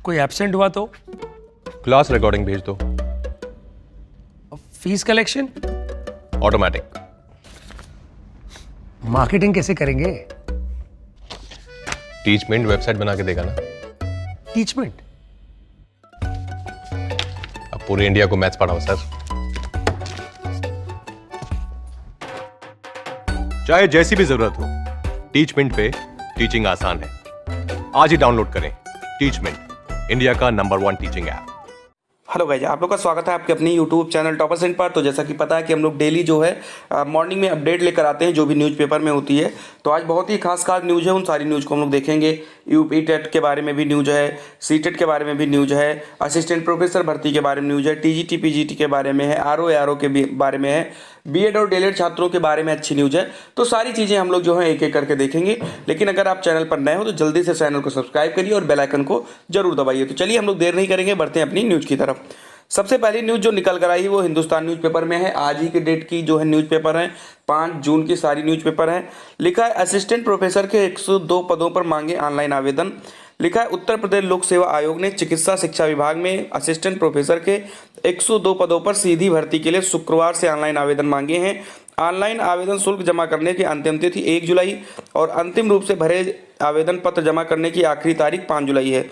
कोई एब्सेंट हुआ तो? क्लास रिकॉर्डिंग भेज दो। Fees collection? ऑटोमेटिक। मार्केटिंग कैसे करेंगे? टीचमेंट वेबसाइट बना के देगा ना। टीचमेंट? अब पूरे इंडिया को मैथ्स पढ़ाओ सर। चाहे जैसी भी जरूरत हो, टीचमेंट पे टीचिंग आसान है। आज ही डाउनलोड करें टीचमेंट, इंडिया का number 1 teaching app. Hello guys, आप लोग का स्वागत है आपके अपनी यूट्यूब चैनल टॉपर सेंट पर। तो जैसा कि पता है कि हम लोग डेली जो है मॉर्निंग में अपडेट लेकर आते हैं जो भी न्यूज़पेपर में होती है। तो आज बहुत ही खास न्यूज़ है, उन सारी न्यूज़ को हम लोग देखेंगे। यूपी टेट के बारे में भी न्यूज़ है, सीटेट के बारे में भी न्यूज़ है, असिस्टेंट प्रोफेसर भर्ती के बारे में न्यूज़ है, टीजीटी पीजीटी के बारे में है, आरओ के बारे में है, बीएड और डीएलएड छात्रों के बारे में अच्छी न्यूज़ है। तो सारी चीज़ें हम लोग जो है एक एक करके देखेंगे। लेकिन अगर आप चैनल पर नए हो तो जल्दी से चैनल को सब्सक्राइब करिए और बेल आइकन को जरूर दबाइए। तो चलिए हम लोग देर नहीं करेंगे, बढ़ते हैं अपनी न्यूज़ की तरफ। सबसे पहली न्यूज़ जो निकल कर आई वो हिंदुस्तान न्यूज़पेपर में है। आज ही के डेट की जो है न्यूज़पेपर है, 5 जून की सारी न्यूज़पेपर है। लिखा है असिस्टेंट प्रोफेसर के 102 पदों पर मांगे ऑनलाइन आवेदन। लिखा है उत्तर प्रदेश लोक सेवा आयोग ने चिकित्सा शिक्षा विभाग में असिस्टेंट प्रोफेसर के 102 पदों पर सीधी भर्ती के लिए शुक्रवार से ऑनलाइन आवेदन मांगे हैं। ऑनलाइन आवेदन शुल्क जमा करने की अंतिम तिथि 1 जुलाई और अंतिम रूप से भरे आवेदन पत्र जमा करने की आखिरी तारीख 5 जुलाई है।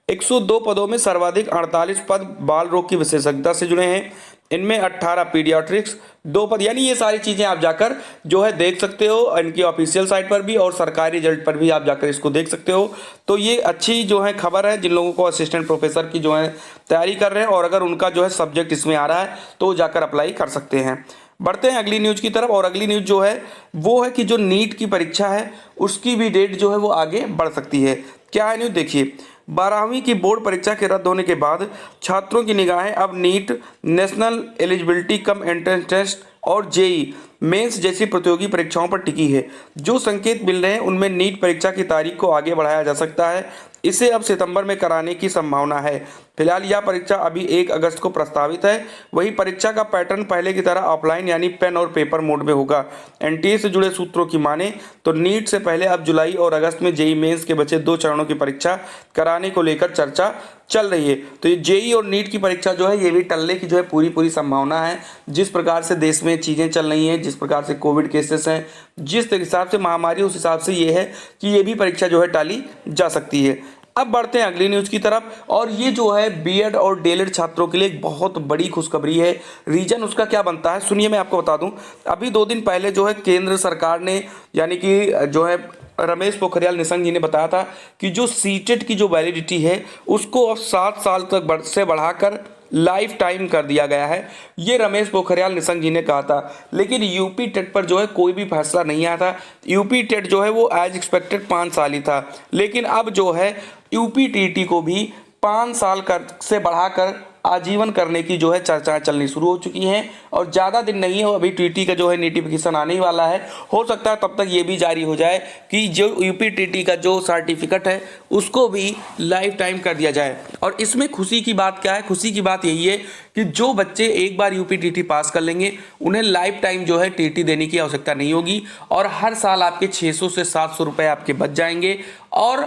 102 पदों में सर्वाधिक 48 पद बाल रोग की विशेषज्ञता से जुड़े हैं। इनमें 18 पीडियाट्रिक्स, 2 पद, यानी ये सारी चीज़ें आप जाकर जो है देख सकते हो इनकी ऑफिशियल साइट पर भी और सरकारी रिजल्ट पर भी आप जाकर इसको देख सकते हो। तो ये अच्छी जो है खबर है जिन लोगों को असिस्टेंट प्रोफेसर की जो है तैयारी कर रहे हैं और अगर उनका जो है सब्जेक्ट इसमें आ रहा है तो जाकर अप्लाई कर सकते हैं। बढ़ते हैं अगली न्यूज़ की तरफ। और अगली न्यूज़ जो है वो है कि जो नीट की परीक्षा है उसकी भी डेट जो है वो आगे बढ़ सकती है। क्या है न्यूज़ देखिए। 12वीं की बोर्ड परीक्षा के रद्द होने के बाद छात्रों की निगाहें अब NEET, national eligibility cum entrance test और जेई मेंस जैसी प्रतियोगी परीक्षाओं पर टिकी है। जो संकेत मिल रहे हैं उनमें नीट परीक्षा की तारीख को आगे बढ़ाया जा सकता है। इसे अब सितंबर में कराने की संभावना है। फिलहाल यह परीक्षा अभी 1 अगस्त को प्रस्तावित है। वही परीक्षा का पैटर्न पहले की तरह ऑफलाइन यानी पेन और पेपर मोड में होगा। एनटीए से जुड़े सूत्रों की माने तो नीट से पहले अब जुलाई और अगस्त में जेई मेंस के बचे 2 चरणों की परीक्षा कराने को लेकर चर्चा चल रही है। तो ये जेई और नीट की परीक्षा जो है ये भी टलने की जो है पूरी संभावना है। जिस प्रकार से देश में चीज़ें चल रही हैं, जिस प्रकार से कोविड केसेस हैं, जिस हिसाब से महामारी, उस हिसाब से ये है कि ये भी परीक्षा जो है टाली जा सकती है। अब बढ़ते हैं अगली न्यूज़ की तरफ। और ये जो है बीएड और डीएलएड छात्रों के लिए एक बहुत बड़ी खुशखबरी है। रीजन उसका क्या बनता है सुनिए, मैं आपको बता दूं। अभी 2 दिन पहले जो है केंद्र सरकार ने यानी कि जो है रमेश पोखरियाल निशंक जी ने बताया था कि जो सीटेट की जो वैलिडिटी है उसको अब 7 साल तक से बढ़ाकर लाइफ टाइम कर दिया गया है। ये रमेश पोखरियाल निशंक जी ने कहा था। लेकिन यूपी टेट पर जो है कोई भी फैसला नहीं आया था। यूपी टेट जो है वो एज एक्सपेक्टेड 5 साल ही था। लेकिन अब जो है यूपी टीटी को भी 5 साल से बढ़ाकर आजीवन करने की जो है चर्चाएं चलनी शुरू हो चुकी हैं। और ज़्यादा दिन नहीं है, अभी टीटी का जो है नोटिफिकेशन आने ही वाला है। हो सकता है तब तक ये भी जारी हो जाए कि जो यूपी टीटी का जो सर्टिफिकेट है उसको भी लाइफ टाइम कर दिया जाए। और इसमें खुशी की बात क्या है? खुशी की बात यही है कि जो बच्चे एक बार यूपी टीटी पास कर लेंगे उन्हें लाइफ टाइम जो है टीटी देने की आवश्यकता नहीं होगी और हर साल आपके 600 से 700 रुपये आपके बच जाएंगे। और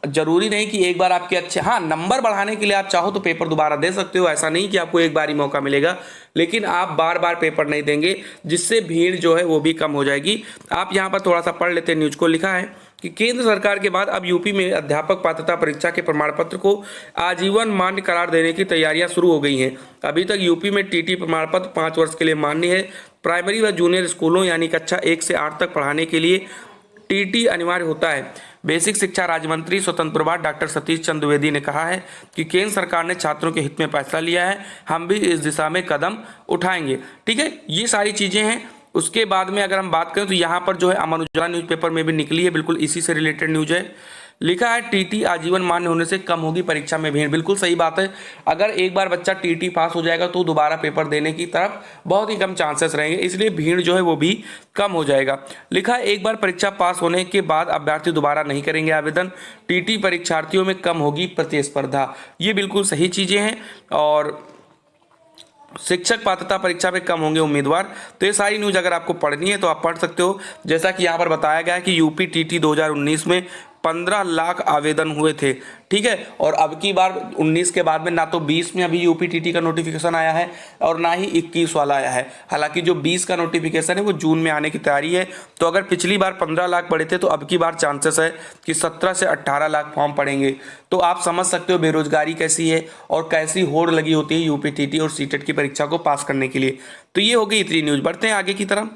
जरूरी नहीं कि एक बार आपके अच्छे, हाँ, नंबर बढ़ाने के लिए आप चाहो तो पेपर दोबारा दे सकते हो। ऐसा नहीं कि आपको एक बार ही मौका मिलेगा, लेकिन आप बार बार पेपर नहीं देंगे जिससे भीड़ जो है वो भी कम हो जाएगी। आप यहाँ पर थोड़ा सा पढ़ लेते हैं न्यूज़ को। लिखा है कि केंद्र सरकार के बाद अब यूपी में अध्यापक पात्रता परीक्षा के प्रमाण पत्र को आजीवन मान्य करार देने की तैयारियां शुरू हो गई हैं। अभी तक यूपी में टीटी प्रमाण पत्र 5 वर्ष के लिए मान्य है। प्राइमरी व जूनियर स्कूलों यानी कक्षा 1 से 8 तक पढ़ाने के लिए टीटी अनिवार्य होता है। बेसिक शिक्षा राज्य मंत्री स्वतंत्र प्रभार डॉक्टर सतीश चंद्र द्विवेदी ने कहा है कि केंद्र सरकार ने छात्रों के हित में फैसला लिया है, हम भी इस दिशा में कदम उठाएंगे। ठीक है, ये सारी चीज़ें हैं। उसके बाद में अगर हम बात करें तो यहाँ पर जो है अमर उजाला न्यूज़पेपर में भी निकली है, बिल्कुल इसी से रिलेटेड न्यूज़ है। लिखा है टीटी आजीवन मान्य होने से कम होगी परीक्षा में भीड़। बिल्कुल सही बात है। अगर एक बार बच्चा टीटी पास हो जाएगा तो दोबारा पेपर देने की तरफ बहुत ही कम चांसेस रहेंगे, इसलिए भीड़ जो है वो भी कम हो जाएगा। लिखा है एक बार परीक्षा पास होने के बाद अभ्यर्थी दोबारा नहीं करेंगे आवेदन। टीटी परीक्षार्थियों में कम होगी प्रतिस्पर्धा। ये बिल्कुल सही चीज़ें हैं। और शिक्षक पात्रता परीक्षा में कम होंगे उम्मीदवार। तो ये सारी न्यूज़ अगर आपको पढ़नी है तो आप पढ़ सकते हो। जैसा कि यहाँ पर बताया गया है कि यूपी टीटी 2019 में 15 लाख आवेदन हुए थे। ठीक है, और अब की बार 19 के बाद में ना तो 20 में अभी यूपीटीटी का नोटिफिकेशन आया है और ना ही 21 वाला आया है। हालांकि जो 20 का नोटिफिकेशन है वो जून में आने की तैयारी है। तो अगर पिछली बार 15 लाख पड़े थे तो अब की बार चांसेस है कि 17 से 18 लाख फॉर्म पड़ेंगे। तो आप समझ सकते हो बेरोजगारी कैसी है और कैसी होड़ लगी होती है यूपीटीटी और सीटेट की परीक्षा को पास करने के लिए। तो ये हो गई इतनी न्यूज़। बढ़ते हैं आगे की तरफ।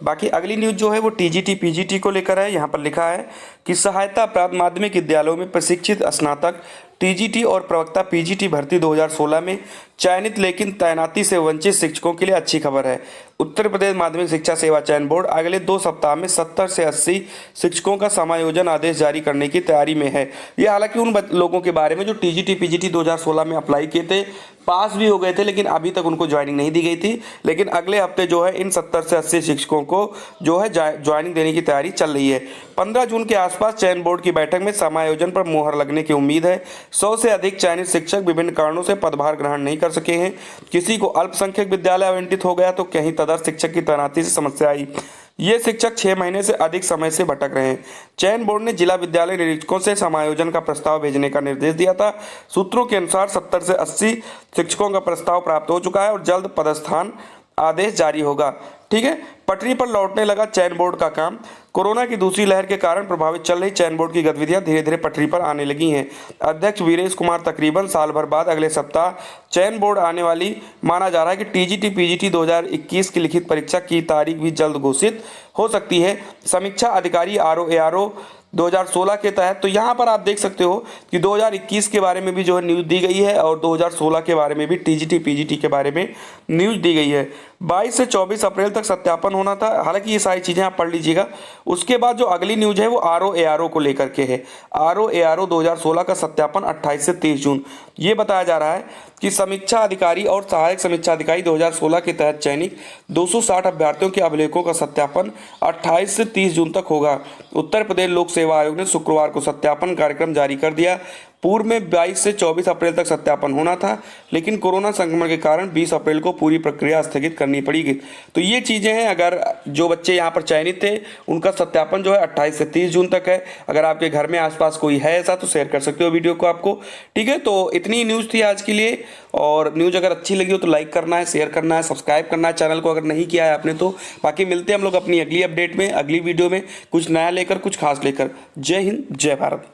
बाकी अगली न्यूज़ जो है वो टीजीटी पीजीटी को लेकर है। यहाँ पर लिखा है कि सहायता प्राप्त माध्यमिक विद्यालयों में प्रशिक्षित स्नातक टीजीटी और प्रवक्ता पीजीटी भर्ती 2016 में चयनित लेकिन तैनाती से वंचित शिक्षकों के लिए अच्छी खबर है। उत्तर प्रदेश माध्यमिक शिक्षा सेवा चयन बोर्ड अगले 2 सप्ताह में 70 से 80 शिक्षकों का समायोजन आदेश जारी करने की तैयारी में है। ये हालांकि उन लोगों के बारे में जो टीजीटी पीजीटी 2016 में अप्लाई किए थे, पास भी हो गए थे, लेकिन अभी तक उनको ज्वाइनिंग नहीं दी गई थी। लेकिन अगले हफ्ते जो है इन 70 से 80 शिक्षकों को जो है ज्वाइनिंग देने की तैयारी चल रही है। 15 जून के आसपास चयन बोर्ड की बैठक में समायोजन पर मुहर लगने की उम्मीद है। 100 से अधिक चयनित शिक्षक विभिन्न कारणों से पदभार ग्रहण नहीं कर सके हैं। किसी को अल्पसंख्यक विद्यालय आवंटित हो गया तो कहीं तदर्थ शिक्षक की तैनाती से समस्या आई। ये शिक्षक 6 महीने से अधिक समय से भटक रहे हैं। चयन बोर्ड ने जिला विद्यालय निरीक्षकों से समायोजन का प्रस्ताव भेजने का निर्देश दिया था। सूत्रों के अनुसार 70 से 80 शिक्षकों का प्रस्ताव प्राप्त हो चुका है और जल्द पदस्थान आदेश जारी होगा। ठीक है, पटरी पर लौटने लगा चयन बोर्ड का काम। कोरोना की दूसरी लहर के कारण प्रभावित चल रही चयन बोर्ड की गतिविधियां धीरे धीरे पटरी पर आने लगी हैं। अध्यक्ष वीरेश कुमार तकरीबन साल भर बाद अगले सप्ताह चयन बोर्ड आने वाली माना जा रहा है कि टीजीटी पीजीटी 2021 की लिखित परीक्षा की तारीख भी जल्द घोषित हो सकती है। समीक्षा अधिकारी आरओ 2016 के तहत, तो यहाँ पर आप देख सकते हो कि 2021 के बारे में भी जो है न्यूज़ दी गई है और 2016 के बारे में भी टीजीटी पीजीटी के बारे में न्यूज़ दी गई है। 22 से 24 अप्रैल तक सत्यापन होना था। हालांकि ये सारी चीज़ें आप पढ़ लीजिएगा। उसके बाद जो अगली न्यूज़ है वो आरओ को लेकर के है। आरओ 2016 का सत्यापन 28 से 30 जून। ये बताया जा रहा है कि समीक्षा अधिकारी और सहायक समीक्षा अधिकारी 2016 के तहत चयनित 260 अभ्यर्थियों के अभिलेखों का सत्यापन 28 से 30 जून तक होगा। उत्तर प्रदेश लोक सेवा आयोग ने शुक्रवार को सत्यापन कार्यक्रम जारी कर दिया। पूर्व में 22 से 24 अप्रैल तक सत्यापन होना था, लेकिन कोरोना संक्रमण के कारण 20 अप्रैल को पूरी प्रक्रिया स्थगित करनी पड़ेगी। तो ये चीज़ें हैं। अगर जो बच्चे यहाँ पर चयनित थे उनका सत्यापन जो है 28 से 30 जून तक है। अगर आपके घर में आसपास कोई है ऐसा तो शेयर कर सकते हो वीडियो को आपको। ठीक है, तो इतनी न्यूज़ थी आज के लिए। और न्यूज़ अगर अच्छी लगी हो तो लाइक करना है, शेयर करना है, सब्सक्राइब करना है चैनल को अगर नहीं किया है आपने तो। बाकी मिलते हैं हम लोग अपनी अगली अपडेट में, अगली वीडियो में कुछ नया लेकर, कुछ खास लेकर। जय हिंद, जय भारत।